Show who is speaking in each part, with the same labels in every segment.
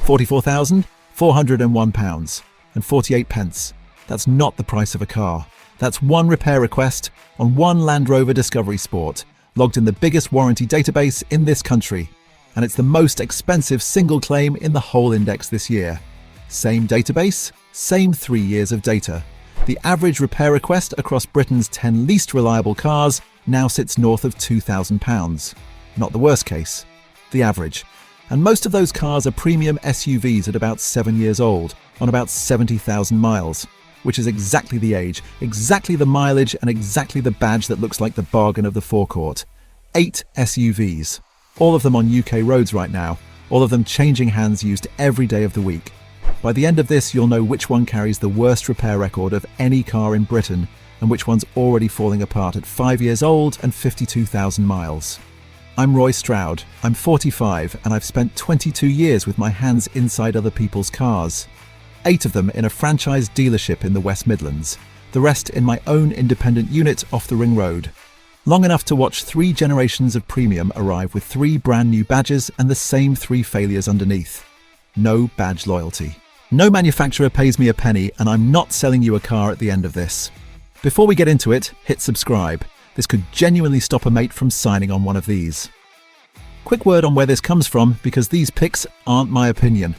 Speaker 1: £44,401 and 48 pence. That's not the price of a car. That's one repair request on one Land Rover Discovery Sport, logged in the biggest warranty database in this country. And it's the most expensive single claim in the whole index this year. Same database, same 3 years of data. The average repair request across Britain's 10 least reliable cars now sits north of £2,000. Not the worst case, the average. And most of those cars are premium SUVs at about 7 years old, on about 70,000 miles, which is exactly the age, exactly the mileage, and exactly the badge that looks like the bargain of the forecourt. 8 SUVs. All of them on UK roads right now, all of them changing hands used every day of the week. By the end of this, you'll know which one carries the worst repair record of any car in Britain and which one's already falling apart at 5 years old and 52,000 miles. I'm Roy Stroud, I'm 45 and I've spent 22 years with my hands inside other people's cars. 8 of them in a franchise dealership in the West Midlands, the rest in my own independent unit off the Ring Road. Long enough to watch 3 generations of premium arrive with 3 brand new badges and the same 3 failures underneath. No badge loyalty. No manufacturer pays me a penny and I'm not selling you a car at the end of this. Before we get into it, hit subscribe. This could genuinely stop a mate from signing on one of these. Quick word on where this comes from because these picks aren't my opinion.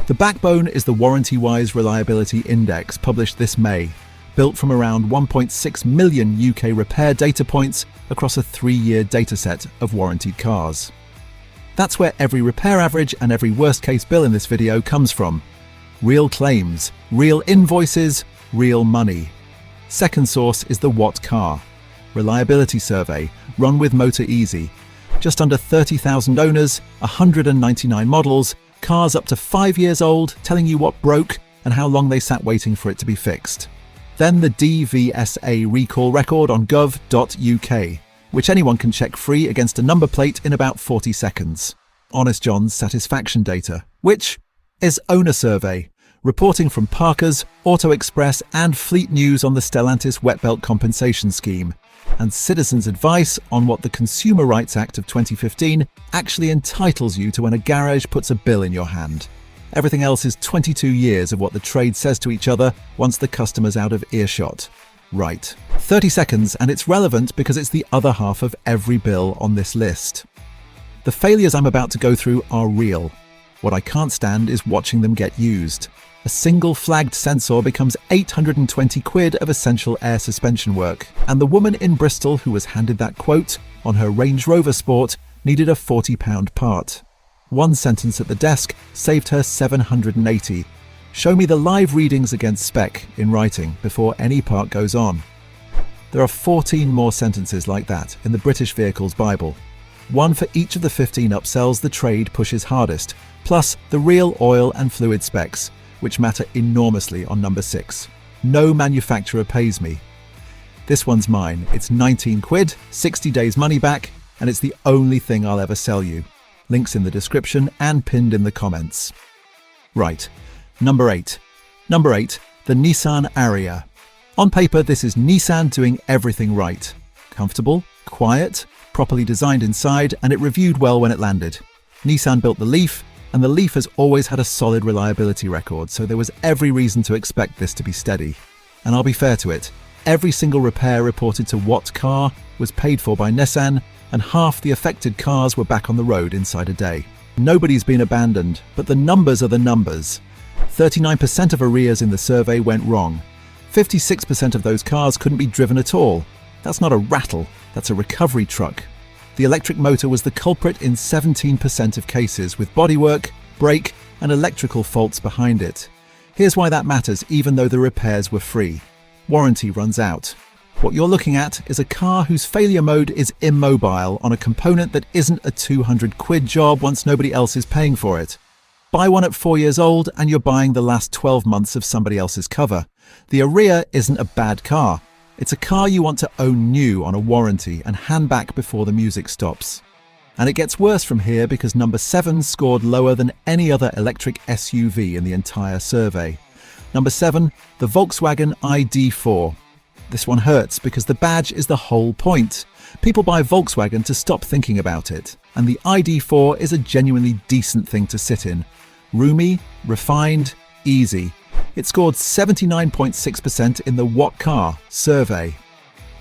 Speaker 1: The backbone is the Warranty-Wise Reliability Index published this May, built from around 1.6 million UK repair data points across a 3-year dataset of warranted cars. That's where every repair average and every worst-case bill in this video comes from. Real claims, real invoices, real money. Second source is the What Car Reliability Survey, run with Motor Easy. Just under 30,000 owners, 199 models, cars up to 5 years old, telling you what broke and how long they sat waiting for it to be fixed. Then the DVSA recall record on gov.uk, which anyone can check free against a number plate in about 40 seconds. Honest John's satisfaction data, which is Owner Survey, reporting from Parker's, Auto Express and Fleet News on the Stellantis Wet Belt Compensation Scheme, and Citizens' advice on what the Consumer Rights Act of 2015 actually entitles you to when a garage puts a bill in your hand. Everything else is 22 years of what the trade says to each other once the customer's out of earshot. Right. 30 seconds, and it's relevant because it's the other half of every bill on this list. The failures I'm about to go through are real. What I can't stand is watching them get used. A single flagged sensor becomes 820 quid of essential air suspension work, and the woman in Bristol who was handed that quote on her Range Rover Sport needed a £40 part. One sentence at the desk saved her 780. Show me the live readings against spec in writing before any part goes on. There are 14 more sentences like that in the British Vehicles Bible. One for each of the 15 upsells the trade pushes hardest, plus the real oil and fluid specs, which matter enormously on number 6. No manufacturer pays me. This one's mine. It's 19 quid, 60 days money back, and it's the only thing I'll ever sell you. Links in the description and pinned in the comments. Right, number 8. Number 8, the Nissan Ariya. On paper, this is Nissan doing everything right. Comfortable, quiet, properly designed inside, and it reviewed well when it landed. Nissan built the Leaf, and the Leaf has always had a solid reliability record, so there was every reason to expect this to be steady. And I'll be fair to it, every single repair reported to What Car was paid for by Nissan, and half the affected cars were back on the road inside a day. Nobody's been abandoned, but the numbers are the numbers. 39% of arrears in the survey went wrong. 56% of those cars couldn't be driven at all. That's not a rattle, that's a recovery truck. The electric motor was the culprit in 17% of cases, with bodywork, brake, and electrical faults behind it. Here's why that matters even though the repairs were free. Warranty runs out. What you're looking at is a car whose failure mode is immobile on a component that isn't a 200 quid job once nobody else is paying for it. Buy one at 4 years old and you're buying the last 12 months of somebody else's cover. The Ariya isn't a bad car. It's a car you want to own new on a warranty and hand back before the music stops. And it gets worse from here because number 7 scored lower than any other electric SUV in the entire survey. Number 7, the Volkswagen ID.4. This one hurts because the badge is the whole point. People buy Volkswagen to stop thinking about it. and the ID4 is a genuinely decent thing to sit in. Roomy, refined, easy. It scored 79.6% in the What Car survey.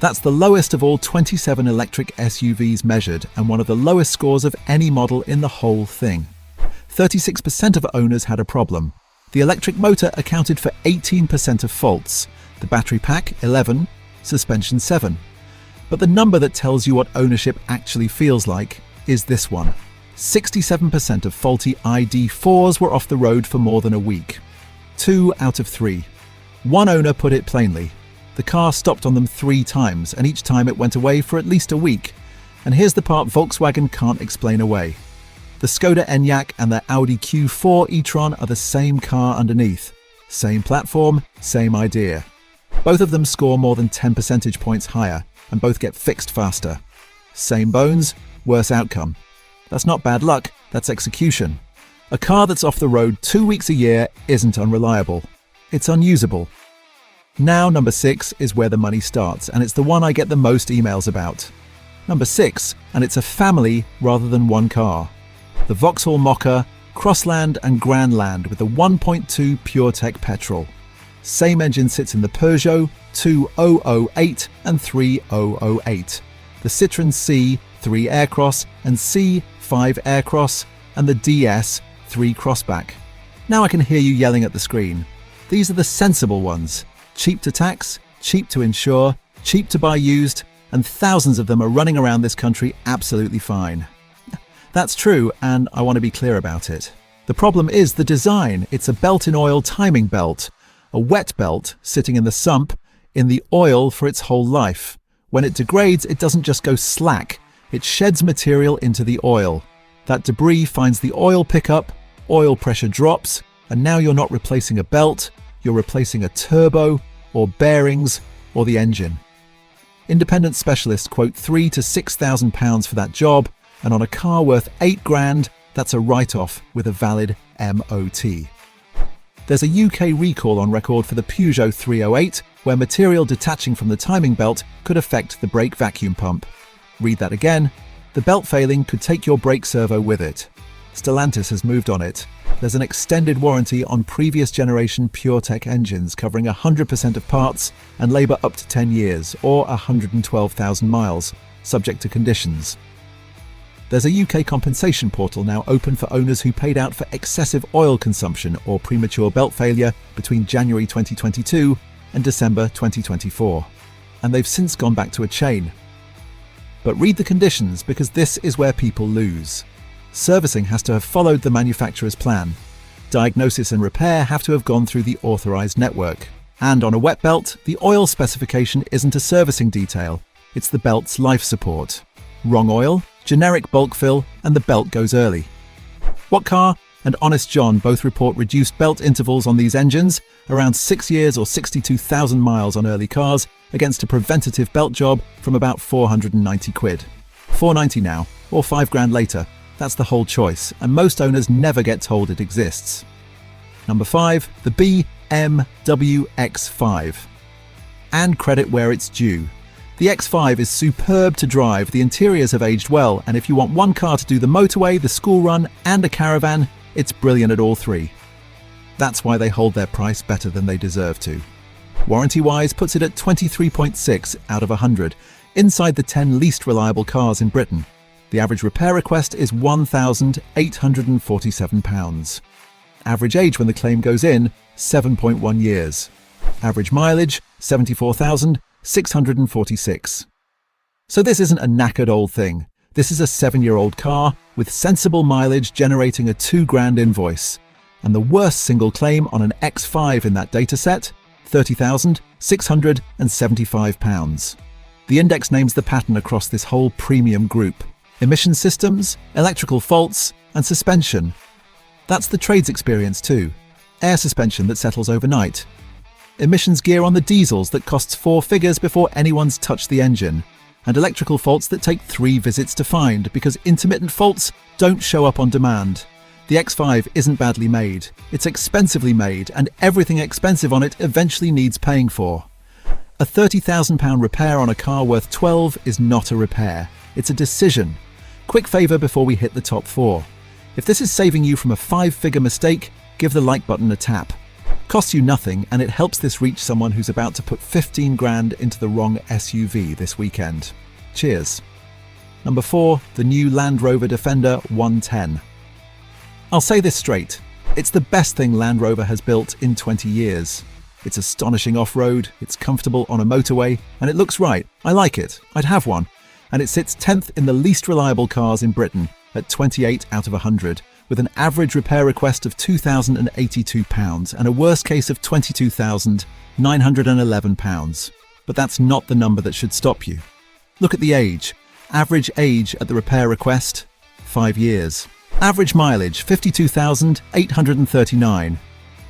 Speaker 1: That's the lowest of all 27 electric SUVs measured and one of the lowest scores of any model in the whole thing. 36% of owners had a problem. The electric motor accounted for 18% of faults, the battery pack 11, suspension 7. But the number that tells you what ownership actually feels like is this one. 67% of faulty ID4s were off the road for more than a week. 2 out of 3. One owner put it plainly. The car stopped on them 3 times, and each time it went away for at least a week. And here's the part Volkswagen can't explain away. The Skoda Enyaq and their Audi Q4 e-tron are the same car underneath. Same platform, same idea. Both of them score more than 10 percentage points higher, and both get fixed faster. Same bones, worse outcome. That's not bad luck, that's execution. A car that's off the road 2 weeks a year isn't unreliable. It's unusable. Now number 6 is where the money starts, and it's the one I get the most emails about. Number 6, and it's a family rather than one car. The Vauxhall Mokka, Crossland and Grandland with the 1.2 PureTech petrol. Same engine sits in the Peugeot 2008 and 3008, the Citroën C 3 Aircross and C 5 Aircross, and the DS 3 Crossback. Now I can hear you yelling at the screen. These are the sensible ones. Cheap to tax, cheap to insure, cheap to buy used, and thousands of them are running around this country absolutely fine. That's true, and I want to be clear about it. The problem is the design. It's a belt-in-oil timing belt, a wet belt sitting in the sump in the oil for its whole life. When it degrades, it doesn't just go slack. It sheds material into the oil. That debris finds the oil pickup, oil pressure drops, and now you're not replacing a belt, you're replacing a turbo, or bearings, or the engine. Independent specialists quote £3,000 to £6,000 for that job, and on a car worth £8,000, that's a write-off with a valid MOT. There's a UK recall on record for the Peugeot 308, where material detaching from the timing belt could affect the brake vacuum pump. Read that again. The belt failing could take your brake servo with it. Stellantis has moved on it. There's an extended warranty on previous generation PureTech engines covering 100% of parts and labour up to 10 years or 112,000 miles, subject to conditions. There's a UK compensation portal now open for owners who paid out for excessive oil consumption or premature belt failure between January 2022 and December 2024. And they've since gone back to a chain. But read the conditions, because this is where people lose. Servicing has to have followed the manufacturer's plan. Diagnosis and repair have to have gone through the authorised network. And on a wet belt, the oil specification isn't a servicing detail, it's the belt's life support. Wrong oil, generic bulk fill, and the belt goes early. What Car and Honest John both report reduced belt intervals on these engines, around 6 years or 62,000 miles on early cars, against a preventative belt job from about 490 quid. 490 now, or £5,000 later. That's the whole choice, and most owners never get told it exists. Number 5, the BMW X5. And credit where it's due. The X5 is superb to drive, the interiors have aged well, and if you want one car to do the motorway, the school run, and a caravan, it's brilliant at all three. That's why they hold their price better than they deserve to. Warranty-wise puts it at 23.6 out of 100, inside the 10 least reliable cars in Britain. The average repair request is £1,847. Average age when the claim goes in, 7.1 years. Average mileage, 74,646. So this isn't a knackered old thing. This is a 7-year-old car with sensible mileage generating a £2,000 invoice. And the worst single claim on an X5 in that dataset, £30,675. The index names the pattern across this whole premium group. Emission systems, electrical faults, and suspension. That's the trades experience too. Air suspension that settles overnight. Emissions gear on the diesels that costs 4 figures before anyone's touched the engine. And electrical faults that take 3 visits to find because intermittent faults don't show up on demand. The X5 isn't badly made. It's expensively made, and everything expensive on it eventually needs paying for. A £30,000 repair on a car worth 12 is not a repair. It's a decision. Quick favor before we hit the top 4. If this is saving you from a 5-figure mistake, give the like button a tap. Costs you nothing, and it helps this reach someone who's about to put 15 grand into the wrong SUV this weekend. Cheers. Number 4, the new Land Rover Defender 110. I'll say this straight, it's the best thing Land Rover has built in 20 years. It's astonishing off-road, it's comfortable on a motorway, and it looks right. I like it. I'd have one. And it sits 10th in the least reliable cars in Britain at 28 out of 100, with an average repair request of £2,082 and a worst case of £22,911. But that's not the number that should stop you. Look at the age. Average age at the repair request, 5 years. Average mileage, 52,839.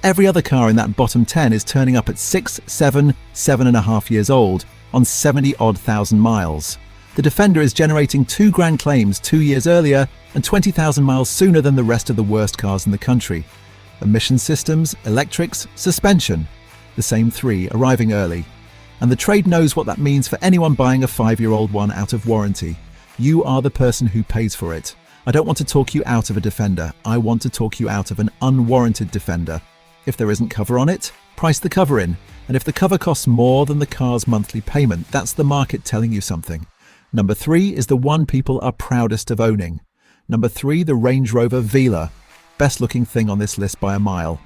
Speaker 1: Every other car in that bottom 10 is turning up at 6, 7, 7.5 years old on 70-odd thousand miles. The Defender is generating 2 grand claims 2 years earlier and 20,000 miles sooner than the rest of the worst cars in the country. Emission systems, electrics, suspension. The same 3, arriving early. And the trade knows what that means for anyone buying a 5-year-old one out of warranty. You are the person who pays for it. I don't want to talk you out of a Defender. I want to talk you out of an unwarranted Defender. If there isn't cover on it, price the cover in. And if the cover costs more than the car's monthly payment, that's the market telling you something. Number 3 is the one people are proudest of owning. Number 3, the Range Rover Vela. Best looking thing on this list by a mile.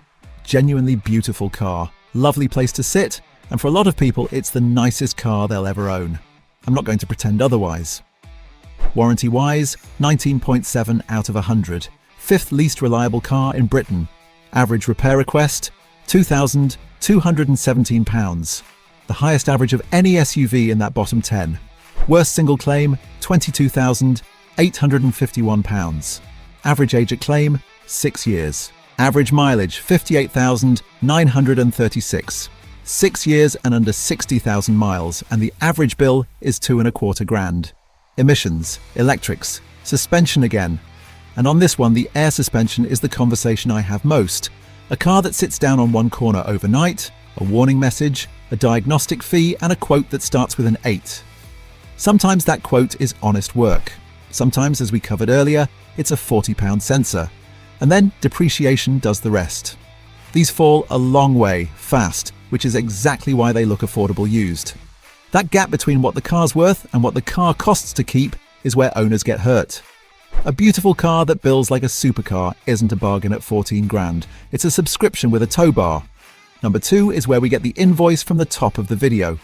Speaker 1: Genuinely beautiful car. Lovely place to sit. And for a lot of people, it's the nicest car they'll ever own. I'm not going to pretend otherwise. Warranty-wise, 19.7 out of 100. 5th least reliable car in Britain. Average repair request, £2,217. The highest average of any SUV in that bottom 10. Worst single claim, £22,851. Average age at claim, 6 years. Average mileage, 58,936. 6 years and under 60,000 miles, and the average bill is 2.25 grand. Emissions, electrics, suspension again. And on this one, the air suspension is the conversation I have most. A car that sits down on one corner overnight, a warning message, a diagnostic fee, and a quote that starts with an 8. Sometimes that quote is honest work. Sometimes, as we covered earlier, it's a £40 sensor. And then depreciation does the rest. These fall a long way, fast, which is exactly why they look affordable used. That gap between what the car's worth and what the car costs to keep is where owners get hurt. A beautiful car that bills like a supercar isn't a bargain at 14 grand. It's a subscription with a tow bar. Number 2 is where we get the invoice from the top of the video.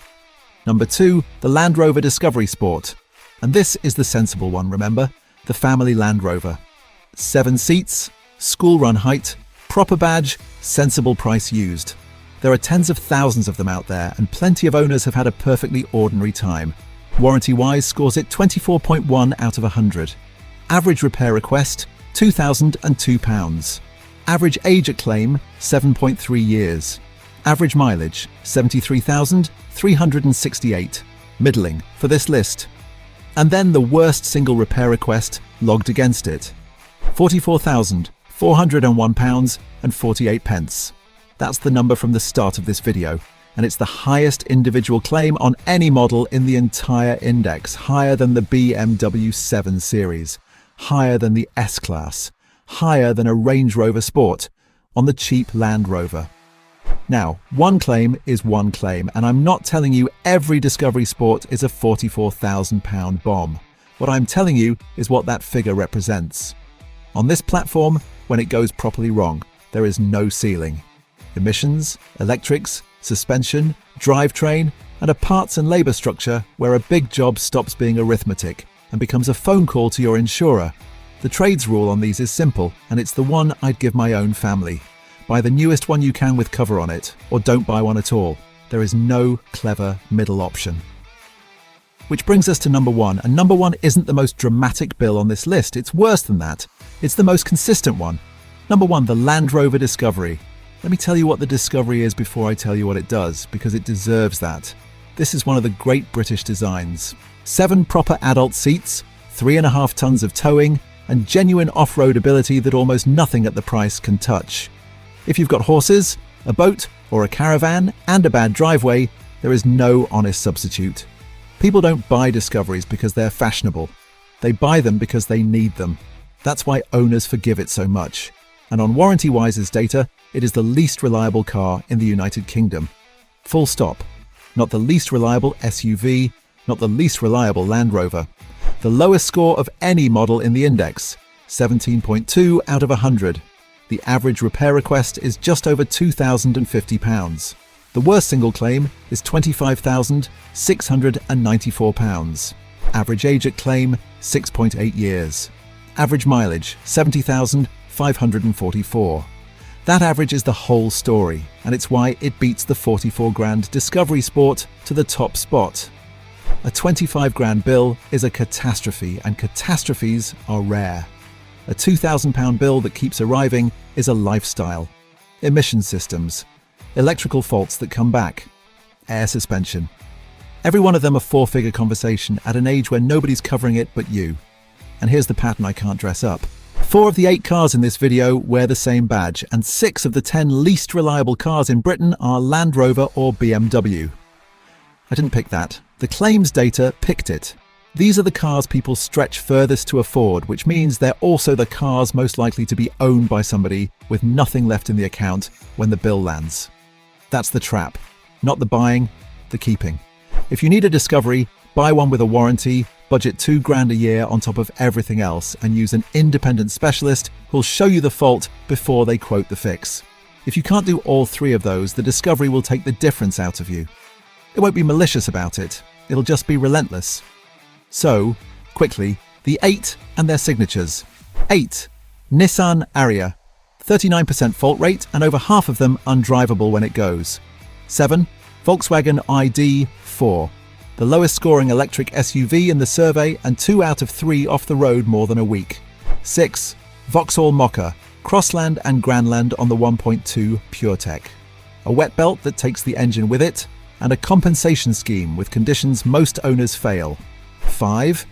Speaker 1: Number 2, the Land Rover Discovery Sport. And this is the sensible one, remember? The family Land Rover. 7 seats, school run height, proper badge, sensible price used. There are tens of thousands of them out there, and plenty of owners have had a perfectly ordinary time. Warranty-wise, scores it 24.1 out of 100. Average repair request, £2,002. Average age at claim, 7.3 years. Average mileage, 73,368. Middling for this list. And then the worst single repair request logged against it. £44,401.48. That's the number from the start of this video, and it's the highest individual claim on any model in the entire index, higher than the BMW 7 Series, higher than the S-Class, higher than a Range Rover Sport, on the cheap Land Rover. Now, one claim is one claim, and I'm not telling you every Discovery Sport is a £44,000 bomb. What I'm telling you is what that figure represents. On this platform, when it goes properly wrong, there is no ceiling. Emissions, electrics, suspension, drivetrain, and a parts and labour structure where a big job stops being arithmetic and becomes a phone call to your insurer. The trades rule on these is simple, and it's the one I'd give my own family. Buy the newest one you can with cover on it, or don't buy one at all. There is no clever middle option. Which brings us to number 1, and number 1 isn't the most dramatic bill on this list, it's worse than that. It's the most consistent one. Number 1, the Land Rover Discovery. Let me tell you what the Discovery is before I tell you what it does, because it deserves that. This is one of the great British designs. 7 proper adult seats, 3.5 tons of towing, and genuine off-road ability that almost nothing at the price can touch. If you've got horses, a boat, or a caravan, and a bad driveway, there is no honest substitute. People don't buy Discoveries because they're fashionable. They buy them because they need them. That's why owners forgive it so much. And on WarrantyWise's data, it is the least reliable car in the United Kingdom. Full stop. Not the least reliable SUV, not the least reliable Land Rover. The lowest score of any model in the index, 17.2 out of 100. The average repair request is just over £2,050. The worst single claim is £25,694. Average age at claim, 6.8 years. Average mileage, 70,544. That average is the whole story, and it's why it beats the 44 grand Discovery Sport to the top spot. A 25 grand bill is a catastrophe, and catastrophes are rare. A £2,000 bill that keeps arriving is a lifestyle. Emission systems, electrical faults that come back, air suspension. Every one of them a four-figure conversation at an age where nobody's covering it but you. And here's the pattern I can't dress up. 4 of the 8 cars in this video wear the same badge, and 6 of the 10 least reliable cars in Britain are Land Rover or BMW. I didn't pick that. The claims data picked it. These are the cars people stretch furthest to afford, which means they're also the cars most likely to be owned by somebody with nothing left in the account when the bill lands. That's the trap. Not the buying, the keeping. If you need a Discovery, buy one with a warranty, budget £2 grand a year on top of everything else, and use an independent specialist who'll show you the fault before they quote the fix. If you can't do all 3 of those, the Discovery will take the difference out of you. It won't be malicious about it, it'll just be relentless. So, quickly, the 8 and their signatures. 8. Nissan Ariya. 39% fault rate and over half of them undrivable when it goes. 7. Volkswagen ID 4. The lowest scoring electric SUV in the survey and 2 out of 3 off the road more than a week. 6. Vauxhall Mokka. Crossland and Grandland on the 1.2 PureTech. A wet belt that takes the engine with it, and a compensation scheme with conditions most owners fail. 5.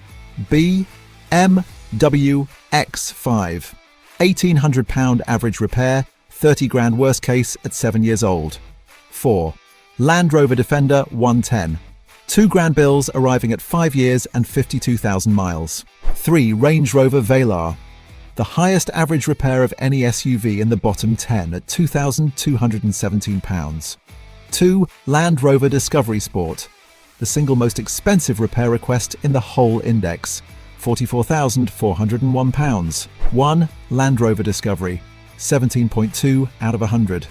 Speaker 1: BMW X5. £1,800 average repair, 30 grand worst case at 7 years old. 4. Land Rover Defender 110. 2 grand bills arriving at 5 years and 52,000 miles. 3. Range Rover Velar. The highest average repair of any SUV in the bottom 10 at £2,217. 2. Land Rover Discovery Sport. The single most expensive repair request in the whole index, £44,401. 1. Land Rover Discovery, 17.2 out of 100.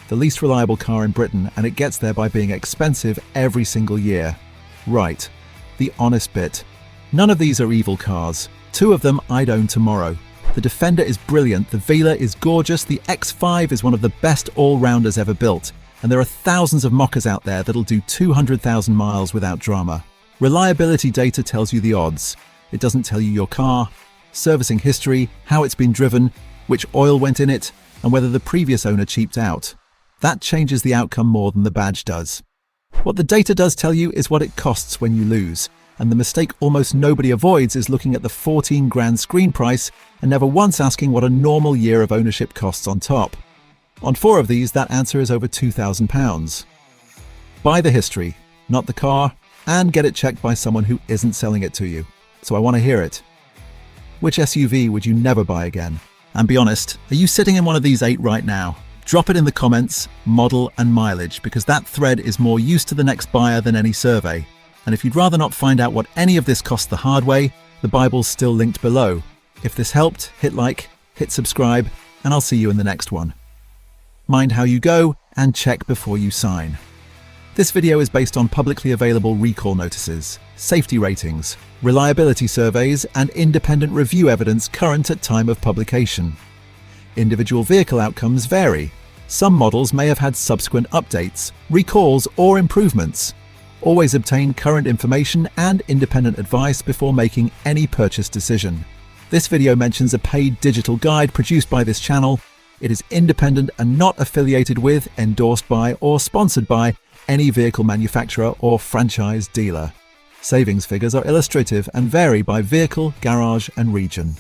Speaker 1: The least reliable car in Britain, and it gets there by being expensive every single year. Right, the honest bit. None of these are evil cars. 2 of them I'd own tomorrow. The Defender is brilliant, the Velar is gorgeous, the X5 is one of the best all-rounders ever built, and there are thousands of Mokkas out there that'll do 200,000 miles without drama. Reliability data tells you the odds. It doesn't tell you your car, servicing history, how it's been driven, which oil went in it, and whether the previous owner cheaped out. That changes the outcome more than the badge does. What the data does tell you is what it costs when you lose, and the mistake almost nobody avoids is looking at the 14 grand screen price and never once asking what a normal year of ownership costs on top. On 4 of these, that answer is over £2,000. Buy the history, not the car, and get it checked by someone who isn't selling it to you. So I want to hear it. Which SUV would you never buy again? And be honest, are you sitting in one of these 8 right now? Drop it in the comments, model and mileage, because that thread is more use to the next buyer than any survey. And if you'd rather not find out what any of this costs the hard way, the Bible's still linked below. If this helped, hit like, hit subscribe, and I'll see you in the next one. Mind how you go, and check before you sign. This video is based on publicly available recall notices, safety ratings, reliability surveys, and independent review evidence current at time of publication. Individual vehicle outcomes vary. Some models may have had subsequent updates, recalls, or improvements. Always obtain current information and independent advice before making any purchase decision. This video mentions a paid digital guide produced by this channel. It is independent and not affiliated with, endorsed by, or sponsored by any vehicle manufacturer or franchise dealer. Savings figures are illustrative and vary by vehicle, garage, and region.